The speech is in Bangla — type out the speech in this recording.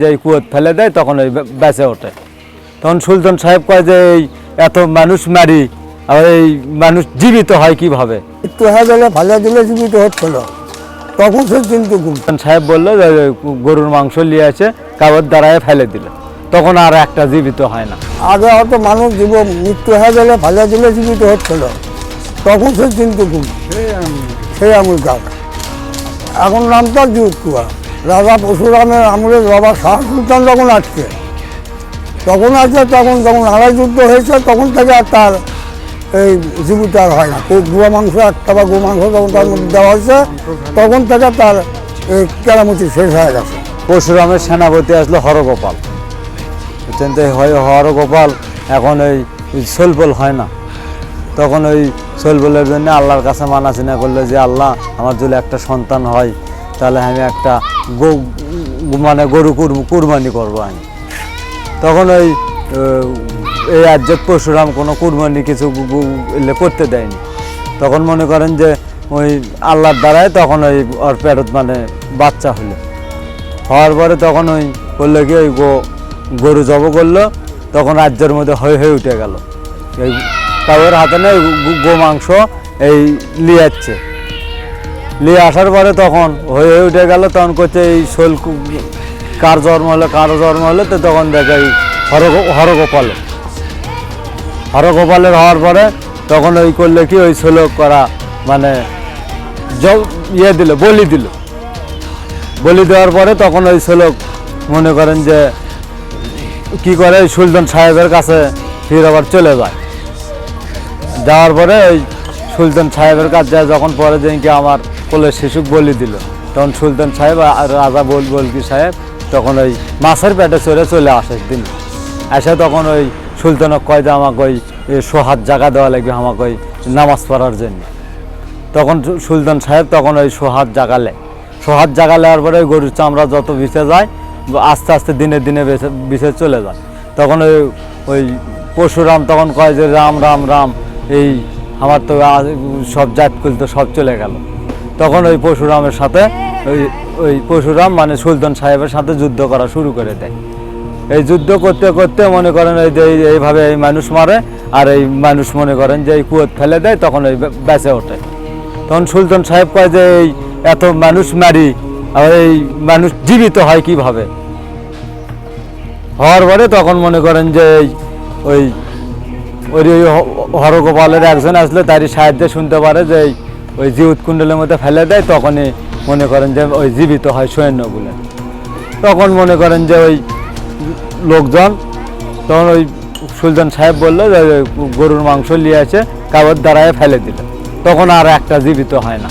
যে কুয়োত ফেলে দেয় তখন ওই বেঁচে ওঠে। তখন সুলতান সাহেব কয় যে এই এত মানুষ মারি আর এই মানুষ জীবিত হয় কিভাবে? একটু হয়ে গেলে ফেলে দিলে জীবিত হচ্ছিল, তখন সে কিন্তু সুলতান সাহেব বললো যে গরুর মাংস নিয়ে এসে কাগজ দ্বারায় ফেলে দিল, তখন আর একটা জীবিত হয় না। আগে হয়তো মানুষ মৃত্যু হয়ে গেলে ফেলে দিলে জীবিত হচ্ছিল, তখন সে কিন্তু সেই আমুল গাছ। এখন নামটা জিউত কুয়া। রাজা পরশুরামের আমলে বাবা শাহ সুলতান যখন আসছে তখন যখন আড়াই যুদ্ধ হয়েছে তখন থেকে আর তার এই জীবিত আর হয় না। গুয়া মাংস একটা বা গো মাংস যখন তার মধ্যে দেওয়া হয়েছে তখন থেকে তার এই কেরামতি শেষ হয়ে গেছে। পরশুরামের সেনাপতি আসলো হরগোপাল, বুঝছেন তো? হরগোপাল এখন ওই সোলপল হয় না, তখন ওই সোলপলের জন্য আল্লাহর কাছে মানাচিনা করলো যে আল্লাহ আমার যদি একটা সন্তান হয় তাহলে আমি একটা গরু কুরবানি করবো আমি। তখন ওই আজ্জাত পরশুরাম কোনো কুরবানি কিছু করতে দেয়নি। তখন মনে করেন যে ওই আল্লাহর দ্বারায় তখন ওই ওর পেটত বাচ্চা হওয়ার পরে তখন ওই করলো কি ওই গরু জব করলো, তখন রাজ্যের মধ্যে হয়ে উঠে গেল। এই কাউর হাতে নেই গো মাংস এই নিয়ে আসার পরে তখন হয়ে উঠে গেল। তখন করছে এই শোল কার জন্ম হলো তো তখন দেখে এই হরগোপালের হওয়ার পরে তখন ওই করলে কি ওই শোল করা বলি দেওয়ার পরে তখন ওই শোলক মনে করেন যে কি করে সুলতান সাহেবের কাছে ফির আবার চলে যায়। যাওয়ার পরে ওই সুলতান সাহেবের কাছে যখন পরে যে আমার কোলের শিশুক বলি দিল, তখন সুলতান সাহেব আর রাজা বলকি সাহেব তখন ওই মাছের পেটে চলে আসে দিন। এসে তখন ওই সুলতানক কয় যে আমাকে ওই সোহাত জায়গা দেওয়া লাগবে আমাকে ওই নামাজ পড়ার জন্য। তখন সুলতান সাহেব তখন ওই সোহাত জায়গা নেওয়ার পরে ওই গরুর চামড়া যত বিছে যায় আস্তে আস্তে দিনে দিনে বিছে চলে যায়। তখন ওই পরশুরাম তখন কয় যে রাম রাম রাম, এই আমার তো সব জাতকুল তো সব চলে গেল। তখন ওই পরশুরামের সাথে ওই পরশুরাম সুলতান সাহেবের সাথে যুদ্ধ করা শুরু করে দেয়। এই যুদ্ধ করতে করতে মনে করেন ওই যে এইভাবে এই মানুষ মারে আর এই মানুষ মনে করেন যে এই কুয়োত ফেলে দেয়, তখন ওই বেঁচে ওঠে। তখন সুলতান সাহেব কয় যে এই এত মানুষ মারি আর এই মানুষ জীবিত হয় কিভাবে? হওয়ার পরে তখন মনে করেন যে ওই হরগোপালের একজন আসলে তারই সাহায্যে শুনতে পারে যে ওই জিউত কুণ্ডলের মধ্যে ফেলে দেয়, তখনই মনে করেন যে ওই জীবিত হয় সৈন্যগুলো। তখন মনে করেন যে ওই লোকজন তখন ওই সুলতান সাহেব বললো যে গরুর মাংস নিয়ে এসে কাগজ দ্বারায় ফেলে দিল, তখন আর একটা জীবিত হয় না।